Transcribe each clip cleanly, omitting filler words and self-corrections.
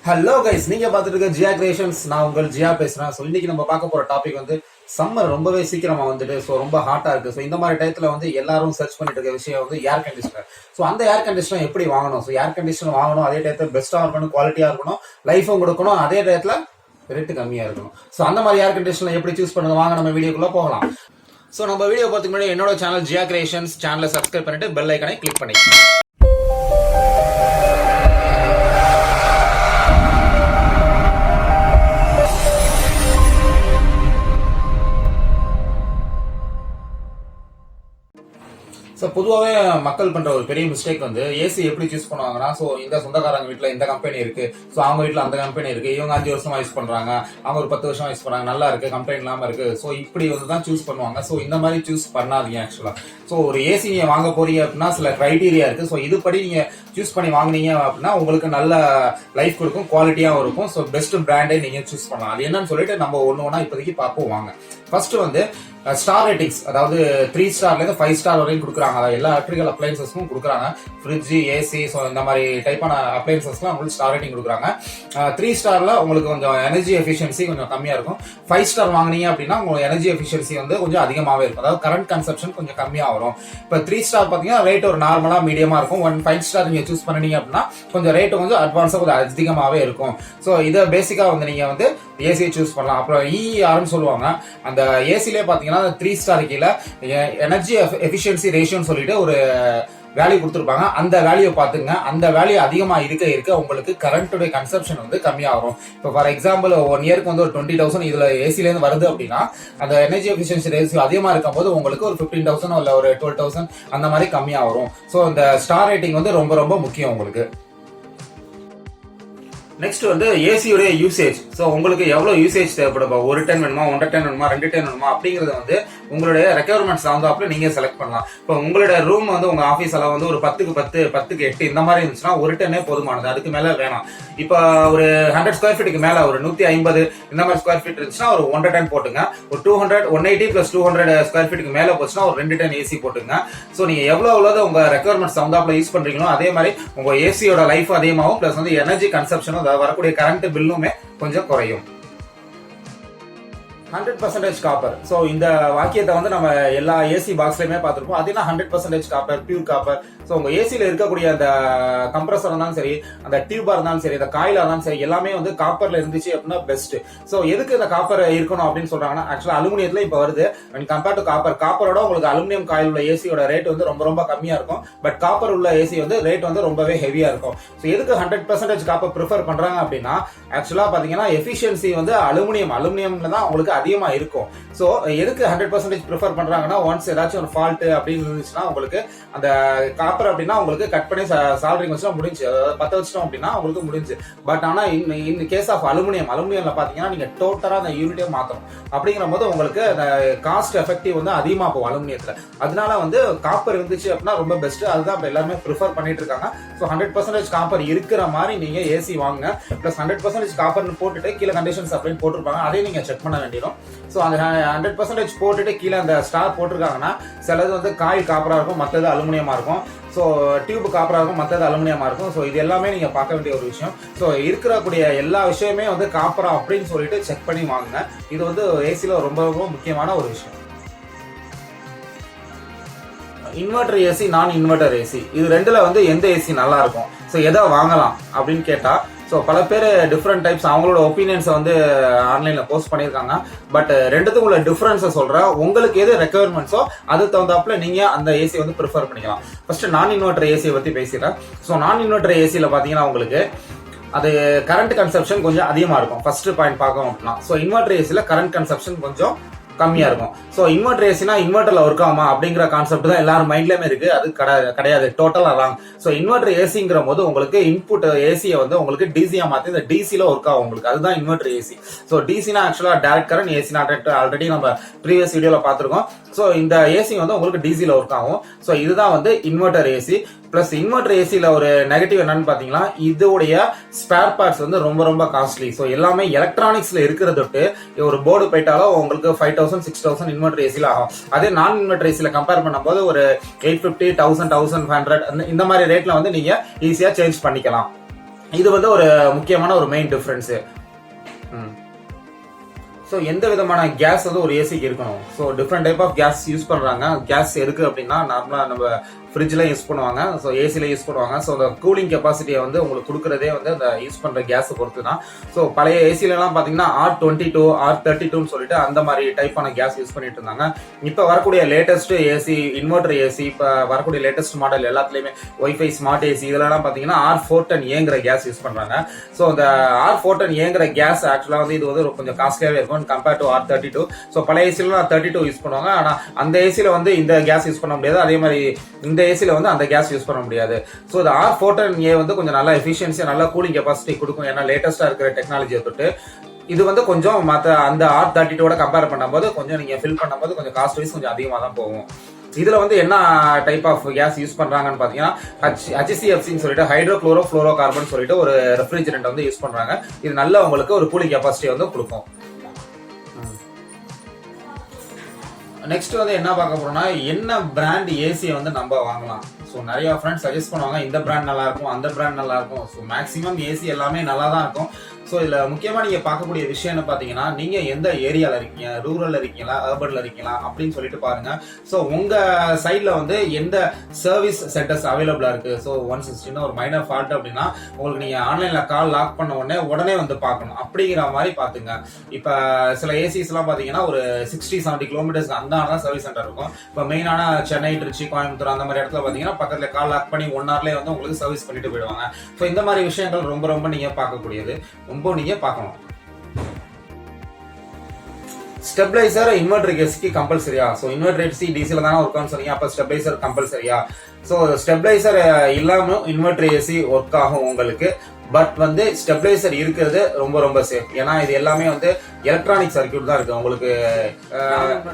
Hello guys, நீங்க பார்த்துட்டு இருக்க ஜியா கிரியேஷன்ஸ். நான் உங்கள் ஜியா பேசுறேன். ஸோ இன்னைக்கு நம்ம பார்க்க போற டாபிக் வந்து சம்மர் ரொம்பவே சீக்கிரமா வந்துட்டு ஸோ ரொம்ப ஹாட்டா இருக்கு. ஸோ இந்த மாதிரி டயத்துல வந்து எல்லாரும் சர்ச் பண்ணிட்டு இருக்க விஷயம் வந்து ஏர் கண்டிஷனர். ஸோ அந்த ஏர் கண்டிஷனர் எப்படி வாங்கணும்? ஸோ ஏர் கண்டிஷனர் வாங்கணும், அதே டயத்துல பெஸ்டா இருக்கணும், குவாலிட்டியா இருக்கணும், லைஃபும் கொடுக்கணும், அதே டயத்துல ரேட்டு கம்மியா இருக்கணும். ஸோ அந்த மாதிரி ஏர் கண்டிஷனர் எப்படி சூஸ் பண்ணுங்க, வாங்க நம்ம வீடியோக்குள்ள போகலாம். ஸோ நம்ம வீடியோ பார்த்துக்கு முன்னாடி என்னோட சேனல் ஜியா கிரியேஷன்ஸ் சேனலை சப்ஸ்கிரைப் பண்ணிட்டு பெல் ஐக்கனை கிளிக் பண்ணிக்கலாம். ஸோ பொதுவாகவே மக்கள் பண்ணுற ஒரு பெரிய மிஸ்டேக் வந்து ஏசி எப்படி சூஸ் பண்ணுவாங்கன்னா, ஸோ இந்த சொந்தக்காரங்க வீட்டில் இந்த கம்பெனி இருக்கு, ஸோ அவங்க வீட்டில் அந்த கம்பெனி இருக்கு, இவங்க 5 வருஷமா யூஸ் பண்றாங்க, அவங்க ஒரு 10 வருஷமா யூஸ் பண்றாங்க, நல்லா இருக்கு, கம்ப்ளைண்ட் இல்லாமல் இருக்கு, ஸோ இப்படி வந்து தான் சூஸ் பண்ணுவாங்க. ஸோ இந்த மாதிரி சூஸ் பண்ணாதீங்க. ஆக்சுவலா ஸோ ஒரு ஏசி நீங்க வாங்க போறீங்க அப்படின்னா சில கிரைடீரியா இருக்கு. ஸோ இதுபடி நீங்க சூஸ் பண்ணி வாங்கினீங்க அப்படின்னா உங்களுக்கு நல்ல லைஃப் கொடுக்கும், குவாலிட்டியாகவும் இருக்கும். ஸோ பெஸ்ட் பிராண்டே நீங்க சூஸ் பண்ணலாம். அது என்னன்னு சொல்லிட்டு நம்ம ஒன்று ஒன்றா இப்போதைக்கு பார்ப்போம் வாங்க. ஃபர்ஸ்ட் வந்து ஸ்டார் ரேட்டிங்ஸ், அதாவது 3 ஸ்டார்ல இருந்து 5 ஸ்டார் வரையும் கொடுக்குறாங்க. அதாவது எல்லா எலக்ட்ரிக்கல் அப்ளைன்சஸ்க்கும் கொடுக்குறாங்க. ஃப்ரிட்ஜ், ஏசி, ஸோ இந்த மாதிரி டைப்பான அப்ளைன்சஸ்லாம் உங்களுக்கு ஸ்டார் ரேட்டிங் கொடுக்குறாங்க. 3 ஸ்டார்ல உங்களுக்கு கொஞ்சம் எனர்ஜி எஃபிஷியன்சி கொஞ்சம் கம்மியா இருக்கும். 5 ஸ்டார் வாங்கினீங்க அப்படின்னா உங்களுக்கு எனர்ஜி எஃபிஷியன்சி வந்து கொஞ்சம் அதிகமாகவே இருக்கும். அதாவது கரண்ட் கன்சப்ஷன் கொஞ்சம் கம்மியாக வரும். இப்போ 3 ஸ்டார் பார்த்தீங்கன்னா ரேட் ஒரு நார்மலா மீடியமா இருக்கும். 5 ஸ்டார் நீங்க சூஸ் பண்ணீங்க அப்படின்னா கொஞ்சம் ரேட் கொஞ்சம் அட்வான்ஸா கொஞ்சம் அதிகமாகவே இருக்கும். ஸோ இதை பேசிக்கா வந்து நீங்க வந்து ஏசியை சூஸ் பண்ணலாம். அப்புறம் இஆர்னு சொல்லுவாங்க. அந்த ஏசிலே பாத்தீங்கன்னா 3 ஸ்டார் கீழே எனர்ஜி எஃபிஷியன்சி ரேஷியோன்னு சொல்லிட்டு ஒரு வேல்யூ கொடுத்துருப்பாங்க. அந்த வேல்யூ பாத்துங்க. அந்த வேல்யூ அதிகமா இருக்க உங்களுக்கு கரண்ட்டுடைய கன்சப்ஷன் வந்து கம்மியாகும். இப்போ ஃபார் எக்ஸாம்பிள் 1 இயருக்கு வந்து ஒரு 20,000 இதுல ஏசில இருந்து வருது அப்படின்னா அந்த எனர்ஜி எஃபிஷியன்சி ரேஷியோ அதிகமா இருக்கும் போது உங்களுக்கு ஒரு 15,000 இல்ல ஒரு 12,000 அந்த மாதிரி கம்மியா வரும். ஸோ இந்த ஸ்டார் ரேட்டிங் வந்து ரொம்ப ரொம்ப முக்கியம் உங்களுக்கு. நெக்ஸ்ட் வந்து ஏசியோட யூசேஜ். ஸோ உங்களுக்கு எவ்வளவு யூசேஜ் தேவைப்படும், 1 டன் வேணுமா, 1.5 டன் வேணுமா, 2 டன் வேணுமா அப்படிங்கறது வந்து உங்களுடைய ரெக்யர்மெண்ட்ஸ் தகுந்தாப்புல நீங்க செலக்ட் பண்ணலாம். இப்போ உங்களுடைய ரூம் வந்து உங்க ஆஃபீஸ் அளவு வந்து ஒரு 10க்கு 10, 10க்கு 8 இந்த மாதிரி இருந்துச்சுன்னா 1 டன்னே போதுமானது, அதுக்கு மேல வேணாம். இப்போ ஒரு 100 ஸ்கொயர் ஃபீட்டுக்கு மேல ஒரு 150 இந்த மாதிரி ஸ்கொயர் ஃபீட் இருந்துச்சுன்னா ஒரு 1.5 டன் போட்டுங்க. ஒரு 200, 180 பிளஸ் 200 ஸ்கொயர் ஃபீட்டுக்கு மேல போச்சுன்னா ஒரு 2 டன் ஏசி போட்டுங்க. ஸோ நீங்க எவ்வளவு உங்க ரெக்யர்மெண்ட்ஸ் தகுந்தாப்புல யூஸ் பண்றீங்களோ அதே மாதிரி உங்க ஏசியோட லைஃப் அதிகமாகும், பிளஸ் வந்து எனர்ஜி கன்சப்ஷனும் வரக்கூடிய கரண்ட் பில்லுமே கொஞ்சம் குறையும். 100% காப்பர். ஸோ இந்த வாக்கியத்தை வந்து நம்ம எல்லா ஏசி பாக்ஸ்லயுமே பார்த்துருப்போம். அது என்ன 100% காப்பர், பியூர் காப்பர். ஸோ உங்க ஏசியில இருக்கக்கூடிய அந்த கம்ப்ரஸர் இருந்தாலும் சரி, அந்த டியூபா இருந்தாலும் சரி, அந்த காயிலா இருந்தாலும் சரி, எல்லாமே வந்து காப்பர்ல இருந்துச்சு அப்படின்னா பெஸ்ட். ஸோ எதுக்கு இந்த காப்பர் இருக்கணும் அப்படின்னு சொல்றாங்கன்னா, ஆக்சுவலா அலுமினியத்துல இப்ப வருது கம்பேர் டு காப்பர். காப்பரோட உங்களுக்கு அலுமினியம் காயில் உள்ள ஏசியோட ரேட் வந்து ரொம்ப ரொம்ப கம்மியா இருக்கும். பட் காப்பர் உள்ள ஏசி வந்து ரேட் வந்து ரொம்பவே ஹெவியா இருக்கும். ஸோ எதுக்கு 100% காப்பர் ப்ரிஃபர் பண்றாங்க அப்படின்னா, ஆக்சுவலா பாத்தீங்கன்னா எஃபிஷியன்சி வந்து அலுமினியம்ல தான் உங்களுக்கு அதிகமா இருக்கும். சோ எதுக்கு 100% ப்ரிஃபர் பண்றாங்கன்னா, ஒன்ஸ் ஏதாச்சும் ஒரு ஃபால்ட் அப்படின்னு இருந்துச்சுன்னா உங்களுக்கு அந்த காப்பர் அப்படின்னா உங்களுக்கு கட் பண்ணி சால்டரிங் வச்சா முடிஞ்சு, பத்த வச்சிட்டோம் அப்படின்னா உங்களுக்கு முடிஞ்சு. பட் ஆனா இந்த கேஸ் ஆஃப் அலுமினியம்ல பாத்தீங்கன்னா நீங்க டோட்டலா அந்த யூனிட்டே மாத்தணும். அப்படிங்கிற போது உங்களுக்கு அந்த காஸ்ட் எஃபெக்டிவ் வந்து அதிகமா போகும் அலுமினியத்துல. அதனால வந்து காப்பர் இருந்துச்சு அப்படின்னா ரொம்ப பெஸ்ட். அதுதான் இப்ப எல்லாருமே ப்ரிஃபர் பண்ணிட்டு இருக்காங்க. ஸோ 100% காப்பர் இருக்கிற மாதிரி நீங்க ஏசி வாங்குங்க. பிளஸ் 100% காப்பர்னு போட்டுட்டு கீழே கண்டிஷன்ஸ் அப்படின்னு போட்டிருப்பாங்க, அதையும் நீங்க செக் பண்ண வேண்டிடும். ஸோ அந்த 100% போட்டுட்டு கீழே அந்த ஸ்டார் போட்டிருக்காங்கன்னா சிலது வந்து காயில் காப்பரா இருக்கும், மற்றது அலுமினியமா இருக்கும். ஸோ டியூப் காப்பரா இருக்கும், மற்றது அலுமினியமா இருக்கும். ஸோ இது எல்லாமே நீங்க பார்க்க வேண்டிய ஒரு விஷயம். ஸோ இருக்கக்கூடிய எல்லா விஷயமே வந்து காப்பரா அப்படின்னு சொல்லிட்டு செக் பண்ணி வாங்குங்க. இது வந்து ஏசில ரொம்ப ரொம்ப முக்கியமான ஒரு விஷயம். இன்வெர்டர் ஏசி, நான் இன்வெர்டர் ஏசி, இது ரெண்டுல வந்து எந்த ஏசி நல்லா இருக்கும், ஸோ எதை வாங்கலாம் அப்படின்னு கேட்டா, ஸோ பல பேர் டிஃப்ரெண்ட் டைப்ஸ் அவங்களோட ஒப்பீனியன்ஸை வந்து ஆன்லைன்ல போஸ்ட் பண்ணியிருக்காங்க. பட் ரெண்டுத்துக்கும் உள்ள டிஃபரன்ஸை சொல்றேன். உங்களுக்கு எது ரெக்குயர்மெண்ட்ஸோ அது தகுந்தாப்புல நீங்க அந்த ஏசி வந்து ப்ரிஃபர் பண்ணிக்கலாம். ஃபர்ஸ்ட் நான் இன்வெர்டர் ஏசியை பத்தி பேசிடுறேன். ஸோ நான் இன்வெர்டர் ஏசியில பாத்தீங்கன்னா உங்களுக்கு அது கரண்ட் கன்சப்ஷன் கொஞ்சம் அதிகமா இருக்கும். ஃபர்ஸ்ட் பாயிண்ட் பார்க்கணும் அப்படின்னா, ஸோ இன்வெர்டர் ஏசியில கரண்ட் கன்சப்ஷன் கொஞ்சம் கம்மியா இருக்கும். சோ இன்வெர்டர் ஏசினா இன்வெர்டர்ல ஒர்க் ஆகுமா அப்படிங்கிற கான்செப்ட் தான் எல்லாரும் மைண்ட்லயுமே இருக்கு. அது கிடையாது, டோட்டலா ராங். சோ இன்வெர்டர் ஏசிங்கிற போது உங்களுக்கு இன்புட் ஏசியை வந்து உங்களுக்கு டிசியா மாத்தி இந்த டிசில ஒர்க் ஆகும் உங்களுக்கு, அதுதான் இன்வெர்டர் ஏசி. சோ டிசினா ஆக்சுவலா டைரக்ட் கரண்ட், ஏசினா ஆல்ரெடி நம்ம ப்ரீவியஸ் வீடியோல பாத்துருக்கோம். சோ இந்த ஏசி வந்து உங்களுக்கு டிசில ஒர்க் ஆகும். சோ இதுதான் வந்து இன்வெர்டர் ஏசி. பிளஸ் இன்வெர்டர் ஏசில ஒரு நெகட்டிவ் என்னன்னு பாத்தீங்கன்னா, இதோடைய ஸ்பேர் பார்ட்ஸ் வந்து ரொம்ப ரொம்ப காஸ்ட்லி. ஸோ எல்லாமே எலக்ட்ரானிக்ஸ்ல இருக்கிறத தொட்டு ஒரு போர்டு போயிட்டாலும் உங்களுக்கு 5,000, 6,000 இன்வெர்டர் ஏசில ஆகும். அதே நான் இன்வெர்டர் ஏசில கம்பேர் பண்ணும்போது ஒரு 850, 1,000, 1,500 இந்த மாதிரி ரேட்ல வந்து நீங்க ஈஸியா சேஞ்ச் பண்ணிக்கலாம். இது வந்து ஒரு முக்கியமான ஒரு மெயின் டிஃபரன்ஸ். ஸோ எந்த விதமான கேஸ் வந்து ஒரு ஏசிக்கு இருக்கணும். So different type of gas use பண்றாங்க. கேஸ் எதுக்கு அப்படின்னா நார்மலா நம்ம ஃப்ரிட்ஜ்ல யூஸ் பண்ணுவாங்க, ஸோ ஏசில யூஸ் பண்ணுவாங்க. ஸோ அந்த கூலிங் கெப்பாசிட்டியை வந்து உங்களுக்கு கொடுக்குறதே வந்து அந்த யூஸ் பண்ற கேஸை பொறுத்து தான். ஸோ பழைய ஏசில எல்லாம் பாத்தீங்கன்னா R22 R32 சொல்லிட்டு அந்த மாதிரி டைப்பான கேஸ் யூஸ் பண்ணிட்டு இருந்தாங்க. இப்போ வரக்கூடிய லேட்டஸ்ட் ஏசி, இன்வெர்டர் ஏசி, இப்போ வரக்கூடிய லேட்டஸ்ட் மாடல் எல்லாத்துலயுமே ஒய்ஃபை ஸ்மார்ட் ஏசி இதெல்லாம் பாத்தீங்கன்னா R410Aங்கிற கேஸ் யூஸ் பண்றாங்க. ஸோ அந்த R410Aங்கிற கேஸ் ஆக்சுவலா வந்து இது வந்து கொஞ்சம் காஸ்ட்லியாவே இருக்கும் கம்பேர்ட் டு R32. ஸோ பழைய ஏசில 32 யூஸ் பண்ணுவாங்க. ஆனா அந்த ஏசில வந்து இந்த கேஸ் யூஸ் பண்ண முடியாது. அதே மாதிரி இந்த ஏசில வந்து அந்த கேஸ் யூஸ் பண்ண முடியாது. ஸோ இந்த R410A வந்து கொஞ்சம் நல்ல எஃபிஷியன்சி, நல்ல கூலிங் கெப்பாசிட்டி கொடுக்கும். ஏன்னா லேட்டஸ்டா இருக்கிற டெக்னாலஜியை தொட்டு இது வந்து கொஞ்சம் மற்ற அந்த R32 கம்பேர் பண்ணும்போது கொஞ்சம் நீங்க ஃபில் பண்ணும்போது கொஞ்சம் காஸ்ட் வைஸ் கொஞ்சம் அதிகமாக தான் போகும். இதுல வந்து என்ன டைப் ஆஃப் கேஸ் யூஸ் பண்றாங்கன்னு பாத்தீங்கன்னா HCFCன்னு சொல்லிட்டு ஹைட்ரோக்ளோரோ ஃப்ளோரோ கார்பன் சொல்லிட்டு ஒரு ரெஃப்ரிஜரண்ட் வந்து யூஸ் பண்றாங்க. இது நல்ல உங்களுக்கு ஒரு கூலிங் கெப்பாசிட்டி வந்து கொடுக்கும். நெக்ஸ்ட் வந்து என்ன பார்க்க போறோம்னா என்ன பிராண்ட் ஏசியை வந்து நம்ம வாங்கலாம். ஸோ நிறைய ஃப்ரெண்ட்ஸ் சஜஸ்ட் பண்ணுவாங்க இந்த பிராண்ட் நல்லா இருக்கும், அந்த பிராண்ட் நல்லா இருக்கும். ஸோ மேக்ஸிமம் ஏசி எல்லாமே நல்லா தான் இருக்கும். ஸோ இதில் முக்கியமாக நீங்கள் பார்க்கக்கூடிய விஷயம்னு பார்த்தீங்கன்னா நீங்கள் எந்த ஏரியாவில் இருக்கீங்க, ரூரலில் இருக்கீங்களா, அர்பனில் இருக்கீங்களா அப்படின்னு சொல்லிட்டு பாருங்க. ஸோ உங்கள் சைடில் வந்து எந்த சர்வீஸ் சென்டர்ஸ் அவைலபிளாக இருக்குது. ஸோ 160 ஒரு மைனர் ஃபால்ட் அப்படின்னா உங்களுக்கு நீங்கள் ஆன்லைனில் கால் லாக் பண்ண உடனே வந்து பார்க்கணும் அப்படிங்கிற மாதிரி பார்த்துங்க. இப்போ சில ஏசிஸ்லாம் பார்த்தீங்கன்னா ஒரு 60-70 கிலோமீட்டர்ஸ் அந்த சர்வீஸ் சென்டர் இருக்கும். இப்போ மெயினான சென்னை, திருச்சி, கோயம்புத்தூர் அந்த மாதிரி இடத்துல பார்த்தீங்கன்னா பக்கத்தில் கால் லாக் பண்ணி 1 hourலேயே வந்து உங்களுக்கு சர்வீஸ் பண்ணிட்டு போயிடுவாங்க. ஸோ இந்த மாதிரி விஷயங்கள் ரொம்ப ரொம்ப நீங்கள் பார்க்கக்கூடியது, ரொம்ப நீங்க பார்க்கணும். ஸ்டெபிளைசர் இன்வெர்டர் ஏசிக்கு கம்பல்சரியா? ஸோ இன்வெர்டர் ஏசி டிசில தானே ஒர்க் ஆகும் சொன்னீங்க, அப்போ ஸ்டெபிளைசர் கம்பல்சரியா? ஸோ ஸ்டெபிளைசர் இல்லாம இன்வெர்டர் ஏசி ஒர்க் ஆகும் உங்களுக்கு. பட் வந்து ஸ்டெபிளைசர் இருக்கிறது ரொம்ப ரொம்ப சேஃப். ஏன்னா இது எல்லாமே வந்து எலக்ட்ரானிக் சர்க்யூட் தான் இருக்கு. உங்களுக்கு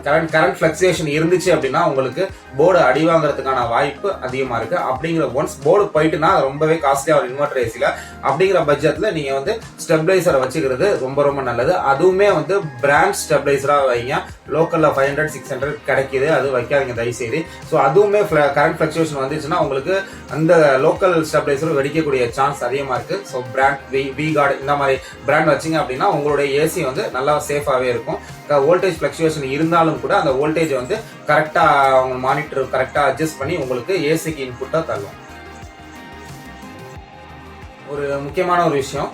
கரண்ட் ஃபிளக்சுவேஷன் இருந்துச்சு அப்படின்னா உங்களுக்கு போர்டு அடி வாங்குறதுக்கான வாய்ப்பு அதிகமா இருக்கு. அப்படிங்கிற ஒன்ஸ் போர்டு போயிட்டுனா ரொம்பவே காஸ்ட்லியா ஒரு இன்வெர்டர் ஏசில. அப்படிங்கிற பட்ஜெட்ல நீங்க வந்து ஸ்டெபிளைசரை வச்சுக்கிறது ரொம்ப ரொம்ப நல்லது. அதுவுமே வந்து பிராண்ட் ஸ்டெபிளைசரா வைங்க. லோக்கல்ல 500-600 கிடைக்குது, அது வைக்காதீங்க தயவுசெய்து. ஸோ அதுவுமே கரண்ட் ஃபிளக்சுவேஷன் வந்துச்சுன்னா உங்களுக்கு அந்த லோக்கல் ஸ்டெபிளைசர் வெடிக்கக்கூடிய சான்ஸ் அதிகமா இருக்கு. ஸோ பிராண்ட் வி கார்டு இந்த மாதிரி பிராண்ட் வச்சிங்க அப்படின்னா உங்களுடைய ஏசி வந்து நல்லா சேஃபாகவே இருக்கும். வோல்டேஜ் ஃபிளக்சுவேஷன் இருந்தாலும் கூட அந்த வோல்டேஜ் வந்து கரெக்டாக அவங்க மானிட்டர் கரெக்டாக அட்ஜஸ்ட் பண்ணி உங்களுக்கு ஏசிக்கு இன்புட்டாக தரும். ஒரு முக்கியமான ஒரு விஷயம்,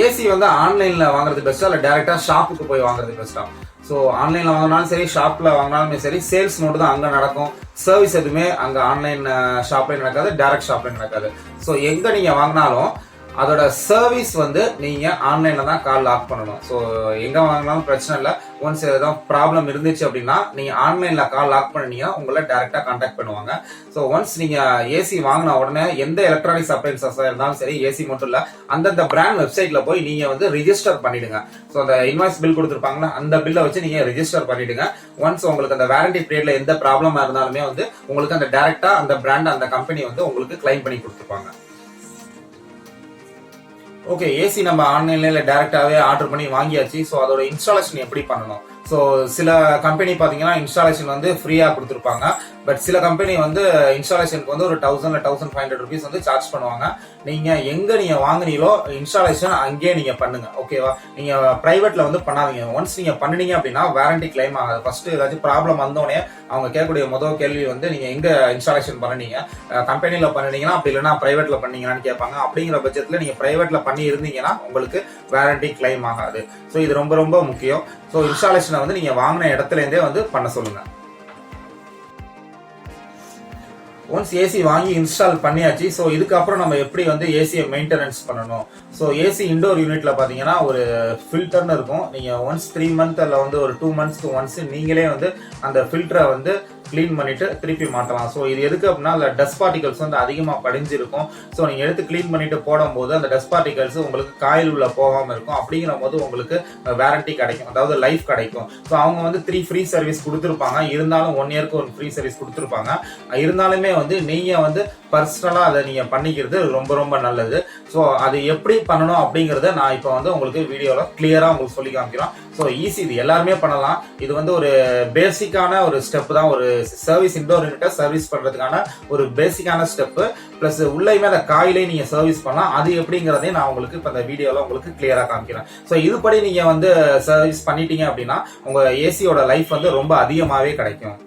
ஏசி வந்து ஆன்லைனில் வாங்குறது பெஸ்ட்டா இல்லை டேரெக்டாக ஷாப்புக்கு போய் வாங்குறது பெஸ்ட்டா? ஸோ ஆன்லைனில் வாங்கினாலும் சரி, ஷாப்பில் வாங்கினாலுமே சரி, சேல்ஸ் மட்டும் தான் அங்கே நடக்கும். சர்வீஸ் எதுவுமே அங்கே ஆன்லைன் ஷாப்லேயும் நடக்காது, டைரக்ட் ஷாப்லேயும் நடக்காது. ஸோ எங்கே நீங்கள் வாங்கினாலும் அதோட சர்வீஸ் வந்து நீங்க ஆன்லைன்ல தான் கால் லாக் பண்ணணும். ஸோ எங்க வாங்கினாலும் பிரச்சனை இல்லை. ஒன்ஸ் ஏதாவது ப்ராப்ளம் இருந்துச்சு அப்படின்னா நீங்க ஆன்லைன்ல கால் லாக் பண்ணீங்கன்னா உங்களை டைரக்டா கான்டாக்ட் பண்ணுவாங்க. ஸோ ஒன்ஸ் நீங்க ஏசி வாங்கின உடனே எந்த எலக்ட்ரானிக்ஸ் அப்ளைன்சஸ் இருந்தாலும் சரி, ஏசி மட்டும் இல்ல, அந்தந்த பிராண்ட் வெப்சைட்ல போய் நீங்க வந்து ரிஜிஸ்டர் பண்ணிடுங்க. ஸோ அந்த இன்வாய்ஸ் பில் கொடுத்துருப்பாங்களா, அந்த பில்லை வச்சு நீங்க ரிஜிஸ்டர் பண்ணிடுங்க. ஒன்ஸ் உங்களுக்கு அந்த வாரண்டி பீரியட்ல எந்த ப்ராப்ளமா இருந்தாலுமே வந்து உங்களுக்கு அந்த டைரக்டா அந்த பிராண்ட் அந்த கம்பெனி வந்து உங்களுக்கு கிளைம் பண்ணி கொடுத்துருப்பாங்க. ஓகே, ஏசி நம்ம ஆன்லைன்ல டைரக்டாவே ஆர்டர் பண்ணி வாங்கியாச்சு. ஸோ அதோட இன்ஸ்டாலேஷன் எப்படி பண்ணணும்? ஸோ சில கம்பெனி பார்த்தீங்கன்னா இன்ஸ்டாலேஷன் வந்து ஃப்ரீயாக கொடுத்துருப்பாங்க. பட் சில கம்பெனி வந்து இன்ஸ்டாலேஷனுக்கு வந்து ஒரு 1000 இல்லை 1500 rupees வந்து சார்ஜ் பண்ணுவாங்க. நீங்கள் வாங்குனீங்களோ இன்ஸ்டாலேஷன் அங்கேயே நீங்கள் பண்ணுங்க. ஓகேவா? நீங்கள் ப்ரைவேட்ல வந்து பண்ணாதீங்க. ஒன்ஸ் நீங்கள் பண்ணினீங்க அப்படின்னா வாரண்டி கிளைம் ஆகாது. ஃபர்ஸ்ட் ஏதாச்சும் ப்ராப்ளம் வந்தோடனே அவங்க கேட்கக்கூடிய முதல் கேள்வி வந்து நீங்கள் எங்கே இன்ஸ்டாலேஷன் பண்ணினீங்க, கம்பெனியில் பண்ணினீங்கன்னா அப்படி இல்லைன்னா ப்ரைவேட்ல பண்ணீங்களான்னு கேட்பாங்க. அப்படிங்கிற பட்சத்தில் நீங்கள் ப்ரைவேட்ல பண்ணி இருந்தீங்கன்னா உங்களுக்கு வாரண்டி கிளைம் ஆகாது. ஸோ இது ரொம்ப ரொம்ப முக்கியம். ஸோ இன்ஸ்டாலேஷனை வந்து நீங்கள் வாங்கின இடத்துல இருந்தே வந்து பண்ண சொல்லுங்க. ஒன்ஸ் ஏசி வாங்கி இன்ஸ்டால் பண்ணியாச்சு. ஸோ இதுக்கப்புறம் நம்ம எப்படி வந்து ஏசியை மெயின்டெனன்ஸ் பண்ணணும்? ஸோ ஏசி இண்டோர் யூனிட்ல பார்த்தீங்கன்னா ஒரு ஃபில்டர்னு இருக்கும். நீங்கள் ஒன்ஸ் 3 months இல்லை வந்து ஒரு 2 monthsக்கு ஒன்ஸ் நீங்களே வந்து அந்த ஃபில்டரை வந்து கிளீன் பண்ணிட்டு திருப்பி மாட்டலாம். ஸோ இது எதுக்கு அப்படின்னா அந்த டஸ்ட் பார்ட்டிகல்ஸ் வந்து அதிகமாக படிஞ்சிருக்கும். ஸோ நீங்கள் எடுத்து கிளீன் பண்ணிட்டு போடும்போது அந்த டஸ்ட் பார்ட்டிகல்ஸ் உங்களுக்கு காயில் உள்ள போகாமல் இருக்கும். அப்படிங்கிற போது உங்களுக்கு வாரண்டி கிடைக்கும், அதாவது லைஃப் கிடைக்கும். ஸோ அவங்க வந்து 3 ஃப்ரீ சர்வீஸ் கொடுத்துருப்பாங்க. இருந்தாலும் 1 yearக்கு ஒரு ஃப்ரீ சர்வீஸ் கொடுத்துருப்பாங்க. இருந்தாலுமே வந்து நீங்க வந்து பர்சனலா அதை நீங்க பண்ணிக்கிறது ரொம்ப ரொம்ப நல்லது. ஸோ அது எப்படி பண்ணணும் அப்படிங்கறத நான் இப்போ வந்து உங்களுக்கு வீடியோல கிளியரா உங்களுக்கு சொல்லி காமிக்கிறோம். ஸோ ஈஸி, இது எல்லாருமே பண்ணலாம். இது வந்து ஒரு பேசிக்கான ஒரு ஸ்டெப் தான் ஒரு சர்வீஸ் இண்டோர் யூனிட்டை சர்வீஸ் பண்றதுக்கான ஒரு பேசிக்கான ஸ்டெப் பிளஸ் உள்ளேயுமே அந்த காயிலே நீங்க சர்வீஸ் பண்ணலாம். அது எப்படிங்கிறதையும் நான் உங்களுக்கு இப்ப இந்த வீடியோல உங்களுக்கு கிளியரா காமிக்கிறேன். ஸோ இதுபடி நீங்க வந்து சர்வீஸ் பண்ணிட்டீங்க அப்படின்னா உங்க ஏசியோட லைஃப் வந்து ரொம்ப அதிகமாவே கிடைக்கும்.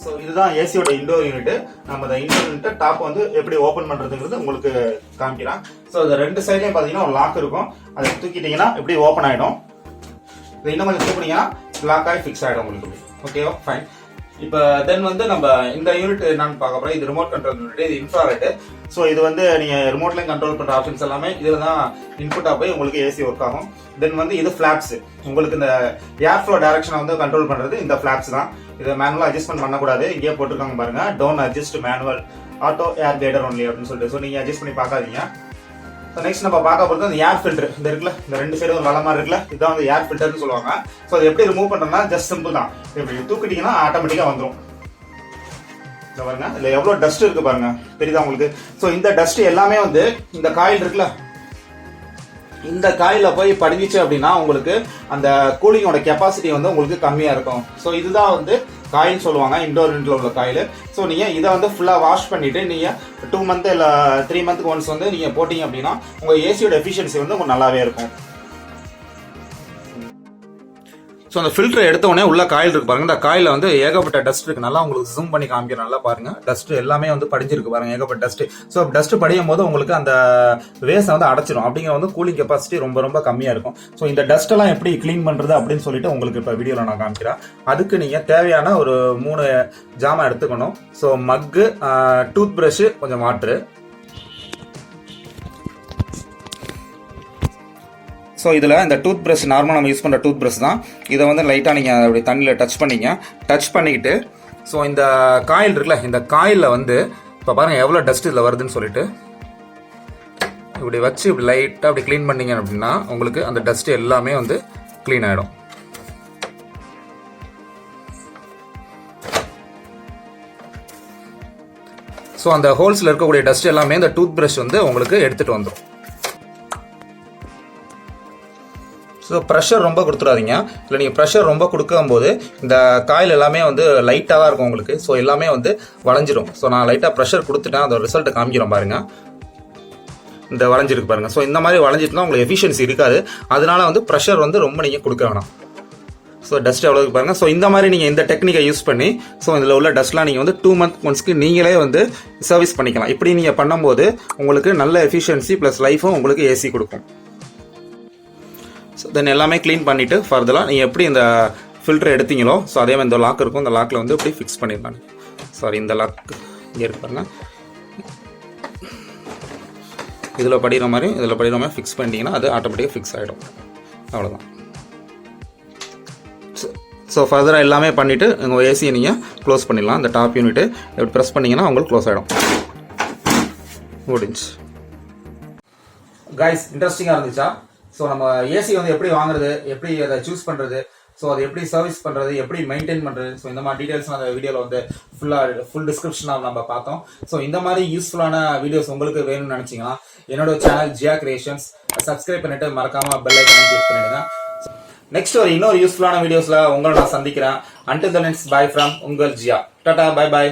ஸோ இதுதான் ஏசியோட இண்டோர் யூனிட். நம்ம இந்த இண்டோர் யூனிட் டாப் வந்து எப்படி ஓப்பன் பண்றதுங்கிறது உங்களுக்கு காமிக்கிறேன். ஸோ இந்த ரெண்டு சைட்லயும் பாத்தீங்கன்னா ஒரு லாக் இருக்கும். அதை தூக்கிட்டீங்கன்னா இப்படி ஓப்பன் ஆயிடும். இதை இன்னும் கொஞ்சம் தூக்கினீங்கன்னா லாக் ஆகி ஃபிக்ஸ் ஆயிடும் உங்களுக்கு. ஓகேவா, ஃபைன். இப்போ தென் வந்து நம்ம இந்த யூனிட் என்னன்னு பார்க்க போறோம். இது ரிமோட் கண்ட்ரோல் யூனிட், இது இன்ஃப்ராரெட். ஸோ இது வந்து நீங்க ரிமோட்லையும் கண்ட்ரோல் பண்ற ஆப்ஷன்ஸ் எல்லாமே இதுல தான் இன்புட்டா போய் உங்களுக்கு ஏசி ஒர்க் ஆகும். தென் வந்து இது ஃபிளாப்ஸ், உங்களுக்கு இந்த ஏர் ஃப்ளோ டைரக்ஷனை வந்து கண்ட்ரோல் பண்றது இந்த ஃபிளாப்ஸ் தான். இதை மேனுவலா அட்ஜஸ்ட்மெண்ட் பண்ணக்கூடாது. இங்கேயே போட்டுருக்காங்க பாருங்க, don't adjust manual auto air guider only அப்படின்னு சொல்லிட்டு. ஸோ நீங்க அட்ஜஸ்ட் பண்ணி பார்க்காதீங்க. ஸோ நெக்ஸ்ட் நம்ம பார்க்க போகிறது அந்த ஏர் ஃபில்டர். இந்த இருக்குல்ல, இந்த ரெண்டு சைடு ஒரு வளமா இருக்குல்ல, இதுதான் வந்து ஏர் ஃபில்டர்னு சொல்லுவாங்க. ஸோ அது எப்படி ரிமூவ் பண்றோம்னா ஜஸ்ட் சிம்பிள் தான். இப்படி தூக்கிட்டீங்கன்னா ஆட்டோமேட்டிக்கா வந்துடும். பாருங்க, இதுல எவ்வளவு டஸ்ட் இருக்கு பாருங்க, தெரியுதா உங்களுக்கு? ஸோ இந்த டஸ்ட் எல்லாமே வந்து இந்த காயில் இருக்குல்ல, இந்த காயில போய் படிஞ்சிச்சு அப்படின்னா உங்களுக்கு அந்த கூலிங்கோட கெப்பாசிட்டி வந்து உங்களுக்கு கம்மியா இருக்கும். ஸோ இதுதான் வந்து காயில் சொல்லுவாங்க, இண்டோர் யூனிட்ல உள்ள காயில். ஸோ நீங்க இதை வந்து ஃபுல்லா வாஷ் பண்ணிட்டு நீங்க 2 மந்த் இல்ல 3 மந்த்க்கு ஒன்ஸ் வந்து நீங்க போட்டீங்க அப்படின்னா உங்க ஏசியோட எஃபிஷியன்சி வந்து உங்களுக்கு நல்லாவே இருக்கும். ஸோ அந்த ஃபில்டர் எடுத்த உடனே உள்ள காயில் இருக்கு பாருங்க, இந்த காயில வந்து ஏகப்பட்ட டஸ்ட் இருக்கு. நல்லா உங்களுக்கு ஜூம் பண்ணி காமிக்கிறேன், நல்லா பாருங்க. டஸ்ட் எல்லாமே வந்து படிஞ்சிருக்கு பாருங்க, ஏகப்பட்ட டஸ்ட். ஸோ டஸ்ட் படியும் போது உங்களுக்கு அந்த வேஸை வந்து அடைச்சிடும். அப்படிங்கிற வந்து கூலிங் கெப்பாசிட்டி ரொம்ப ரொம்ப கம்மியா இருக்கும். ஸோ இந்த டஸ்ட் எல்லாம் எப்படி கிளீன் பண்றது அப்படின்னு சொல்லிட்டு உங்களுக்கு இப்போ வீடியோல நான் காமிக்கிறேன். அதுக்கு நீங்க தேவையான ஒரு 3 ஜாமான் எடுத்துக்கணும். ஸோ மக்கு, டூத் பிரஷ், கொஞ்சம் வாட்டரு. ஸோ இதில் இந்த டூத் பிரஷ் நார்மலாக நம்ம யூஸ் பண்ணுற டூத் பிரஷ் தான். இதை வந்து லைட்டாக நீங்கள் அப்படி தண்ணியில் டச் பண்ணிக்கிட்டு ஸோ இந்த காயில் இருக்குல்ல, இந்த காயிலில் வந்து இப்போ பாருங்கள் எவ்வளோ டஸ்ட் இதில் வருதுன்னு சொல்லிட்டு இப்படி வச்சு இப்படி லைட்டாக அப்படி க்ளீன் பண்ணீங்க அப்படின்னா உங்களுக்கு அந்த டஸ்ட் எல்லாமே வந்து க்ளீன் ஆகிடும். ஸோ அந்த ஹோல்ஸில் இருக்கக்கூடிய டஸ்ட் எல்லாமே இந்த டூத் பிரஷ் வந்து உங்களுக்கு எடுத்துகிட்டு வந்துடும். ஸோ ப்ரெஷர் ரொம்ப கொடுத்துடாதீங்க. இல்லை நீங்கள் ப்ரெஷர் ரொம்ப கொடுக்கும்போது இந்த காயில் எல்லாமே வந்து லைட்டாக தான் இருக்கும் உங்களுக்கு. ஸோ எல்லாமே வந்து வளைஞ்சிரும். ஸோ நான் லைட்டாக ப்ரெஷர் கொடுத்துட்டேன், அதோட ரிசல்ட்டை காமிக்கிறோம் பாருங்க. இந்த வளைஞ்சிருக்கு பாருங்க. ஸோ இந்த மாதிரி வளைஞ்சிட்டுனா உங்களுக்கு எஃபிஷியன்சி இருக்காது. அதனால வந்து ப்ரெஷர் வந்து ரொம்ப நீங்கள் கொடுக்க வேணாம். ஸோ டஸ்ட் எவ்வளோக்கு பாருங்க. ஸோ இந்த மாதிரி நீங்கள் இந்த டெக்னிக்கை யூஸ் பண்ணி ஸோ இதில் உள்ள டஸ்ட்லாம் நீங்கள் வந்து 2 மந்த் ஒன்ஸ்க்கு நீங்களே வந்து சர்வீஸ் பண்ணிக்கலாம். இப்படி நீங்கள் பண்ணும்போது உங்களுக்கு நல்ல எஃபிஷியன்சி ப்ளஸ் லைஃபும் உங்களுக்கு ஏசி கொடுக்கும். ஸோ தென் எல்லாமே க்ளீன் பண்ணிவிட்டு ஃபர்தராக நீங்கள் எப்படி இந்த ஃபில்டர் எடுத்தீங்களோ ஸோ அதே மாதிரி இந்த லாக் இருக்கும், இந்த லாக்கில் வந்து எப்படி ஃபிக்ஸ் பண்ணிடலாம். சாரி, இந்த லாக் இங்கே இருப்பாருங்க, இதில் படிக்கிற மாதிரி ஃபிக்ஸ் பண்ணிட்டீங்கன்னா அது ஆட்டோமேட்டிக்காக ஃபிக்ஸ் ஆகிடும். அவ்வளோதான். ஸோ ஃபர்தராக எல்லாமே பண்ணிவிட்டு உங்கள் ஏசியை நீங்கள் க்ளோஸ் பண்ணிடலாம். இந்த டாப் யூனிட்டு எப்படி ப்ரெஸ் பண்ணிங்கன்னா உங்களுக்கு க்ளோஸ் ஆகிடும். முடிஞ்சு. கைஸ், இன்ட்ரெஸ்டிங்காக இருந்துச்சா? ஸோ நம்ம ஏசி வந்து எப்படி வாங்குறது, எப்படி அதை சூஸ் பண்ணுறது, ஸோ அதை எப்படி சர்வீஸ் பண்ணுறது, எப்படி மெயின்டைன் பண்ணுறது, ஸோ இந்த மாதிரி டீட்டெயில்ஸ் அந்த வீடியோவில் வந்து ஃபுல் டிஸ்கிரிப்ஷனாக நம்ம பார்த்தோம். ஸோ இந்த மாதிரி யூஸ்ஃபுல்லான வீடியோஸ் உங்களுக்கு வேணும்னு நினச்சிங்கன்னா என்னோட சேனல் ஜியா கிரியேஷன்ஸ் சப்ஸ்கிரைப் பண்ணிட்டு மறக்காம பெல் ஐக்கானை கிளிக் பண்ணிடுங்க. நெக்ஸ்ட் இன்னொரு யூஸ்ஃபுல்லான வீடியோஸில் உங்களை நான் சந்திக்கிறேன். Until then, it's bye from உங்கள் ஜியா. Tata, bye bye.